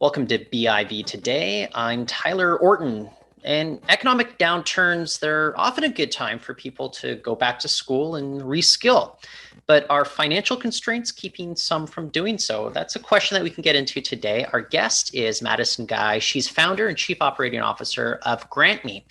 Welcome to BIV Today. I'm Tyler Orton. And economic downturns, they're often a good time for people to go back to school and reskill. But are financial constraints keeping some from doing so? That's a question that we can get into today. Our guest is Madison Guy. She's founder and chief operating officer of GrantMe,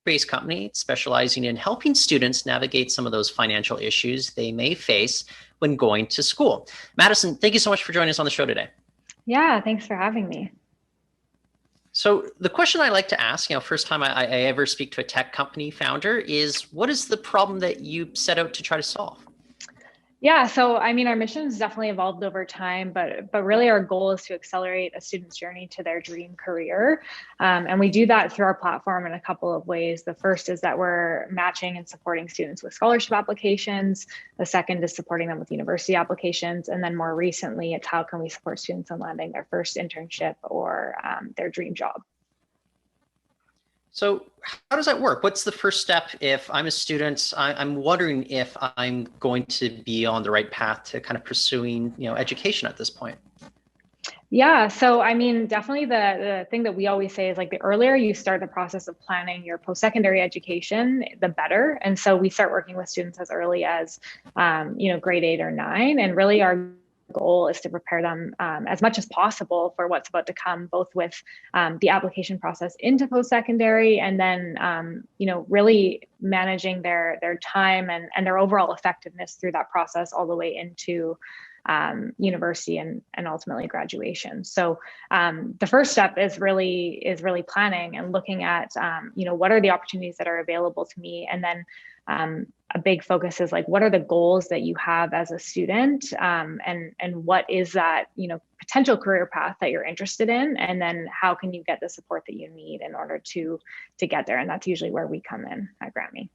based company specializing in helping students navigate some of those financial issues they may face when going to school. Madison, thank you so much for joining us on the show today. Yeah, thanks for having me. So the question I like to ask, first time I ever speak to a tech company founder is, what is the problem that you set out to try to solve? Yeah, so our mission has definitely evolved over time, but really our goal is to accelerate a student's journey to their dream career. And we do that through our platform in a couple of ways. The first is that we're matching and supporting students with scholarship applications. The second is supporting them with university applications. And then more recently, it's how can we support students in landing their first internship or their dream job. So how does that work? What's the first step if I'm a student? I'm wondering if I'm going to be on the right path to kind of pursuing, education at this point. Yeah, so definitely the thing that we always say is like the earlier you start the process of planning your post-secondary education, the better. And so we start working with students as early as, grade 8 or 9. And really our goal is to prepare them as much as possible for what's about to come, both with the application process into post-secondary and then, really managing their time and their overall effectiveness through that process all the way into university and ultimately graduation. So the first step is really planning and looking at, what are the opportunities that are available to me? And then a big focus is like, what are the goals that you have as a student? And what is that, potential career path that you're interested in? And then how can you get the support that you need in order to get there? And that's usually where we come in at GrantMe.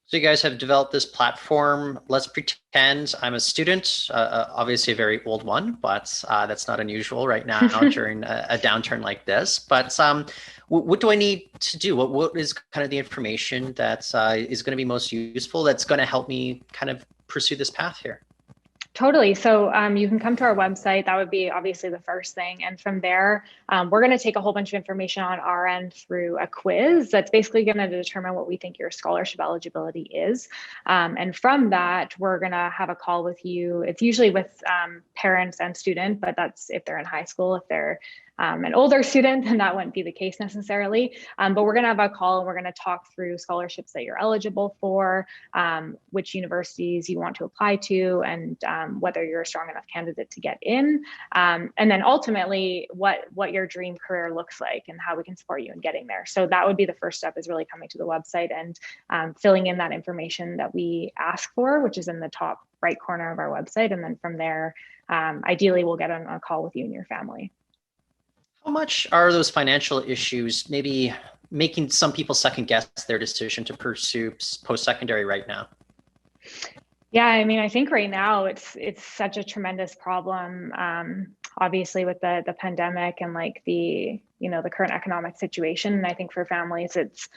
So you guys have developed this platform. Let's pretend I'm a student, obviously a very old one, but that's not unusual right now during a downturn like this. But what do I need to do? What is kind of the information that is going to be most useful that's going to help me kind of pursue this path here? Totally. So you can come to our website. That would be obviously the first thing. And from there, we're going to take a whole bunch of information on our end through a quiz that's basically going to determine what we think your scholarship eligibility is. And from that, we're going to have a call with you. It's usually with parents and student, but that's if they're in high school. If they're an older student, then that wouldn't be the case necessarily. But we're going to have a call and we're going to talk through scholarships that you're eligible for, which universities you want to apply to, and whether you're a strong enough candidate to get in. And then ultimately what your dream career looks like and how we can support you in getting there. So that would be the first step, is really coming to the website and filling in that information that we ask for, which is in the top right corner of our website. And then from there, ideally we'll get on a call with you and your family. How much are those financial issues maybe making some people second guess their decision to pursue post-secondary right now? Yeah, I think right now it's such a tremendous problem. Obviously with the pandemic and like the current economic situation. And I think for families, it's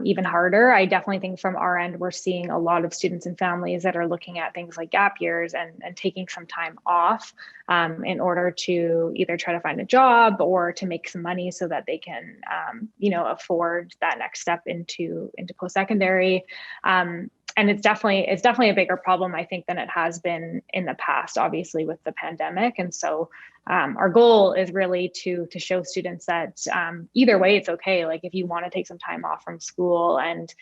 even harder. I definitely think from our end, we're seeing a lot of students and families that are looking at things like gap years and taking some time off in order to either try to find a job or to make some money so that they can, afford that next step into post-secondary. And it's definitely a bigger problem, I think, than it has been in the past, obviously with the pandemic. And so our goal is really to show students that either way, it's okay. Like if you want to take some time off from school and,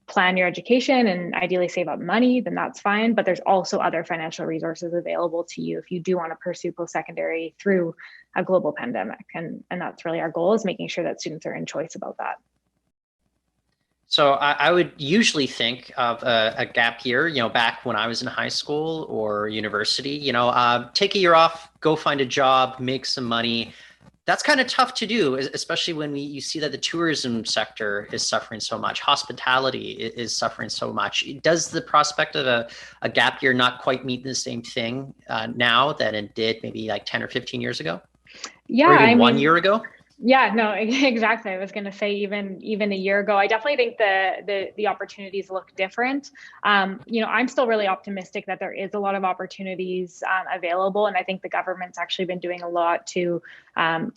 plan your education and ideally save up money, then that's fine. But there's also other financial resources available to you if you do want to pursue post-secondary through a global pandemic. And that's really our goal, is making sure that students are in choice about that. So I would usually think of a gap year, back when I was in high school or university, take a year off, go find a job, make some money. That's kind of tough to do, especially when you see that the tourism sector is suffering so much. Hospitality is suffering so much. Does the prospect of a gap year not quite mean the same thing now that it did maybe like 10 or 15 years ago? Yeah, or even 1 year ago? Yeah, no, exactly. I was going to say even a year ago, I definitely think the opportunities look different. I'm still really optimistic that there is a lot of opportunities available, and I think the government's actually been doing a lot to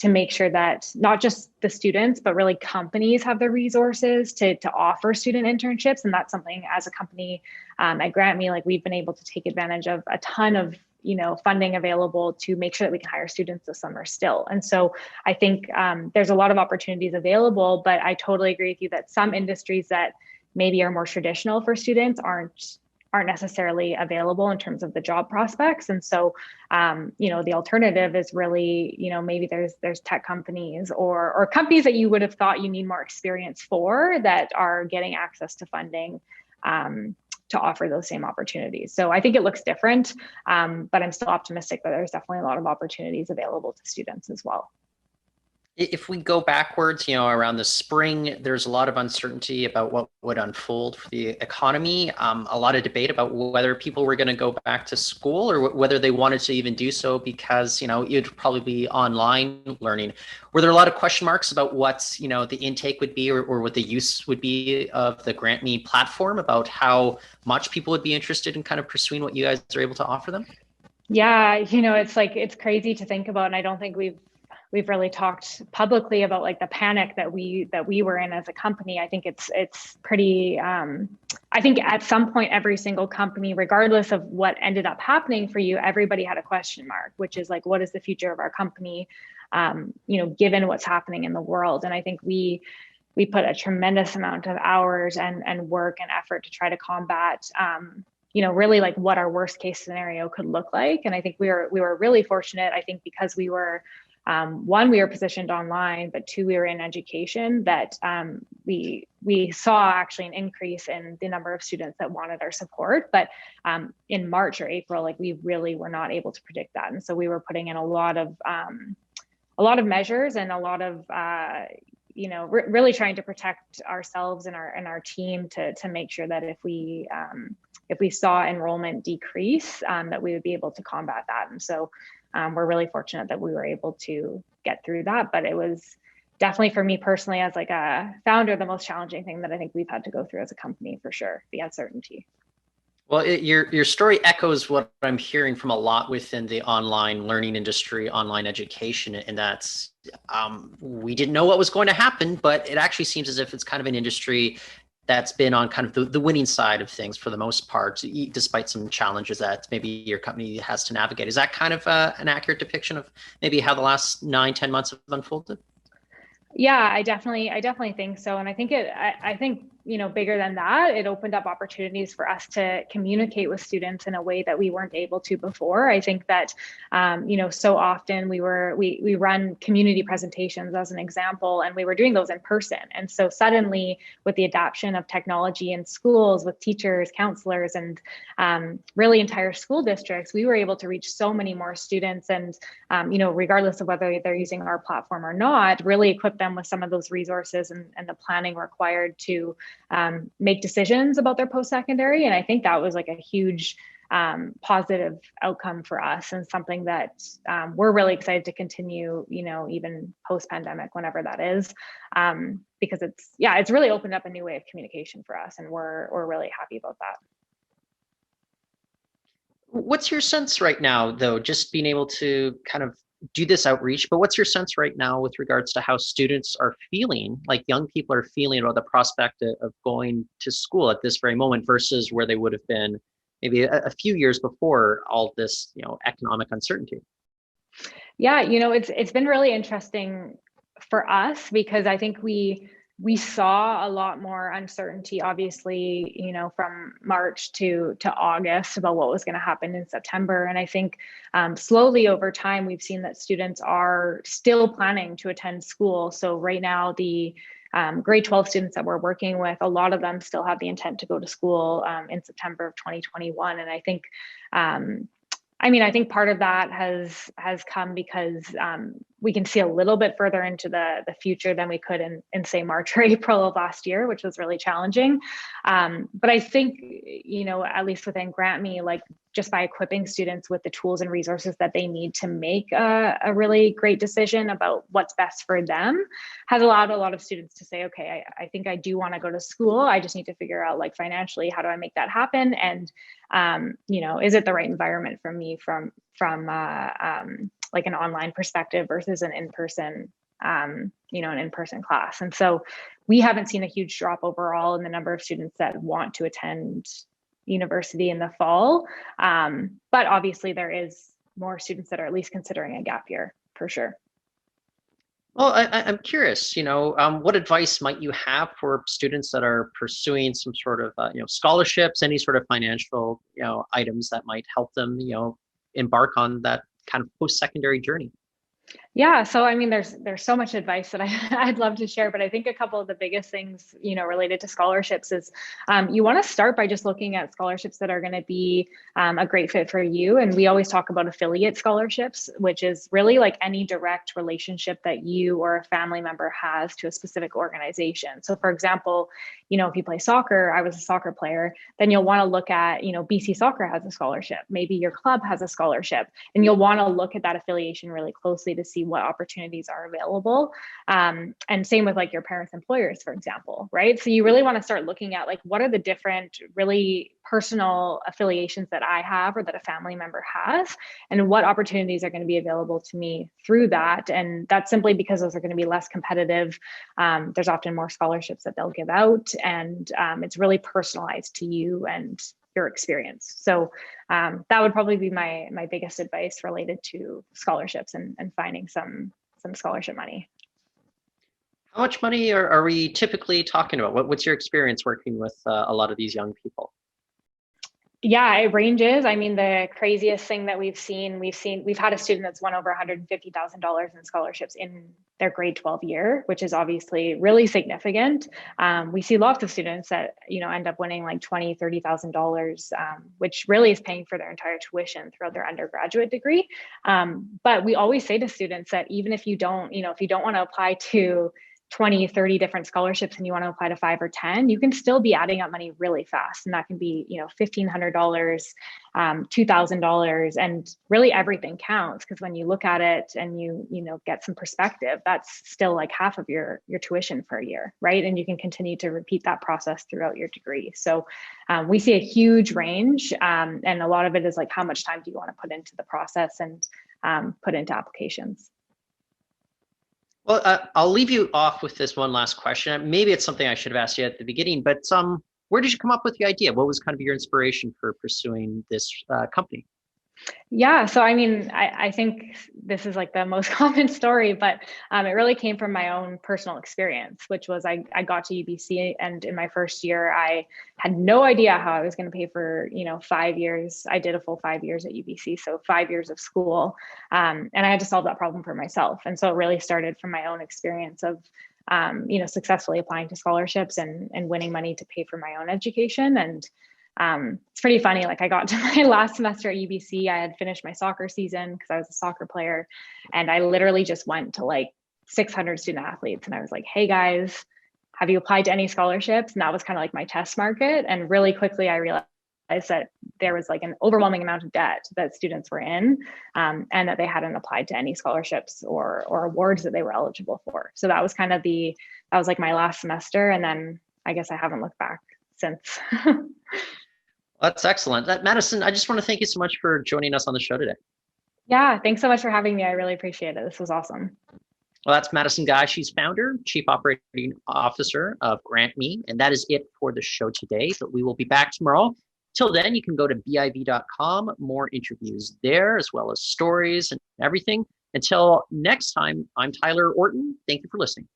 make sure that not just the students, but really companies have the resources to offer student internships, and that's something as a company at GrantMe, like we've been able to take advantage of a ton of funding available to make sure that we can hire students this summer still. And so I think there's a lot of opportunities available, but I totally agree with you that some industries that maybe are more traditional for students aren't necessarily available in terms of the job prospects. And so, the alternative is really, maybe there's tech companies or companies that you would have thought you need more experience for that are getting access to funding to offer those same opportunities. So I think it looks different, but I'm still optimistic that there's definitely a lot of opportunities available to students as well. If we go backwards, around the spring, there's a lot of uncertainty about what would unfold for the economy. A lot of debate about whether people were going to go back to school or whether they wanted to even do so because, it'd probably be online learning. Were there a lot of question marks about what, the intake would be or what the use would be of the GrantMe platform, about how much people would be interested in kind of pursuing what you guys are able to offer them? Yeah, it's crazy to think about, and I don't think we've really talked publicly about like the panic that we were in as a company. I think it's pretty I think at some point every single company, regardless of what ended up happening for you, everybody had a question mark, which is like, what is the future of our company, given what's happening in the world. And I think we put a tremendous amount of hours and work and effort to try to combat really like what our worst case scenario could look like. And I think we were really fortunate, I think, because we were one, we were positioned online, but two, we were in education, that we saw actually an increase in the number of students that wanted our support. But in March or April, like we really were not able to predict that. And so we were putting in a lot of measures and a lot of really trying to protect ourselves and our team to make sure that if we saw enrollment decrease, that we would be able to combat that. And so we're really fortunate that we were able to get through that. But it was definitely, for me personally, as like a founder, the most challenging thing that I think we've had to go through as a company, for sure, the uncertainty. Well, your story echoes what I'm hearing from a lot within the online learning industry, online education, and that's we didn't know what was going to happen, but it actually seems as if it's kind of an industry that's been on kind of the winning side of things for the most part, despite some challenges that maybe your company has to navigate. Is that kind of an accurate depiction of maybe how the last 9-10 months have unfolded? Yeah, I definitely think so. And I think I think, bigger than that, it opened up opportunities for us to communicate with students in a way that we weren't able to before. I think that, so often we run community presentations as an example, and we were doing those in person. And so suddenly with the adoption of technology in schools with teachers, counselors, and really entire school districts, we were able to reach so many more students. And, regardless of whether they're using our platform or not, really equip them with some of those resources and the planning required to make decisions about their post-secondary. And I think that was like a huge positive outcome for us, and something that we're really excited to continue, even post-pandemic, whenever that is, because it's really opened up a new way of communication for us, and we're really happy about that. What's your sense right now, though, just being able to kind of do this outreach, but what's your sense right now with regards to how students are feeling, like young people are feeling about the prospect of going to school at this very moment versus where they would have been maybe a few years before all this, economic uncertainty? Yeah, it's been really interesting for us, because I think we saw a lot more uncertainty, obviously, from March to August, about what was going to happen in September. And I think slowly over time, we've seen that students are still planning to attend school. So right now, the grade 12 students that we're working with, a lot of them still have the intent to go to school in September of 2021. And I think I think part of that has come because we can see a little bit further into the future than we could in say March or April of last year, which was really challenging. But I think, at least within GrantMe, like just by equipping students with the tools and resources that they need to make a really great decision about what's best for them, has allowed a lot of students to say, okay, I think I do want to go to school. I just need to figure out, like, financially, how do I make that happen? And, is it the right environment for me from like an online perspective versus an in-person, an in-person class. And so we haven't seen a huge drop overall in the number of students that want to attend university in the fall. But obviously there is more students that are at least considering a gap year, for sure. Well, I'm curious, what advice might you have for students that are pursuing some sort of, scholarships, any sort of financial, items that might help them, embark on that kind of post-secondary journey? Yeah, so I mean, there's so much advice that I'd love to share, but I think a couple of the biggest things, related to scholarships is you want to start by just looking at scholarships that are going to be a great fit for you. And we always talk about affiliate scholarships, which is really like any direct relationship that you or a family member has to a specific organization. So for example, if you play soccer, I was a soccer player, then you'll want to look at, BC Soccer has a scholarship, maybe your club has a scholarship, and you'll want to look at that affiliation really closely to see what opportunities are available. And same with like your parents' employers, for example, right? So you really want to start looking at, like, what are the different really personal affiliations that I have or that a family member has, and what opportunities are going to be available to me through that. And that's simply because those are going to be less competitive. There's often more scholarships that they'll give out, and it's really personalized to you and your experience. So that would probably be my biggest advice related to scholarships and finding some scholarship money. How much money are we typically talking about? What's your experience working with a lot of these young people? Yeah, it ranges. I mean, the craziest thing that we've had a student that's won over $150,000 in scholarships in their grade 12 year, which is obviously really significant. We see lots of students that, end up winning like $20,000, $30,000, which really is paying for their entire tuition throughout their undergraduate degree. But we always say to students that even if you don't want to apply to 20, 30 different scholarships and you want to apply to 5 or 10, you can still be adding up money really fast. And that can be, $1,500, $2,000, and really everything counts, because when you look at it and you get some perspective, that's still like half of your tuition for a year, right? And you can continue to repeat that process throughout your degree. So we see a huge range, and a lot of it is like, how much time do you want to put into the process and put into applications? Well, I'll leave you off with this one last question. Maybe it's something I should have asked you at the beginning, but where did you come up with the idea? What was kind of your inspiration for pursuing this company? Yeah, so I mean, I think this is like the most common story, but it really came from my own personal experience, which was I got to UBC, and in my first year, I had no idea how I was going to pay for 5 years. I did a full 5 years at UBC, so 5 years of school, and I had to solve that problem for myself. And so it really started from my own experience of successfully applying to scholarships and winning money to pay for my own education. And it's pretty funny. Like, I got to my last semester at UBC, I had finished my soccer season because I was a soccer player. And I literally just went to like 600 student athletes. And I was like, hey guys, have you applied to any scholarships? And that was kind of like my test market. And really quickly, I realized that there was like an overwhelming amount of debt that students were in, and that they hadn't applied to any scholarships or awards that they were eligible for. So that was kind of that was like my last semester. And then I guess I haven't looked back since. That's excellent. Madison, I just want to thank you so much for joining us on the show today. Yeah, thanks so much for having me. I really appreciate it. This was awesome. Well, that's Madison Guy. She's founder, chief operating officer of GrantMe. And that is it for the show today. But we will be back tomorrow. Till then, you can go to BIV.com, more interviews there, as well as stories and everything. Until next time, I'm Tyler Orton. Thank you for listening.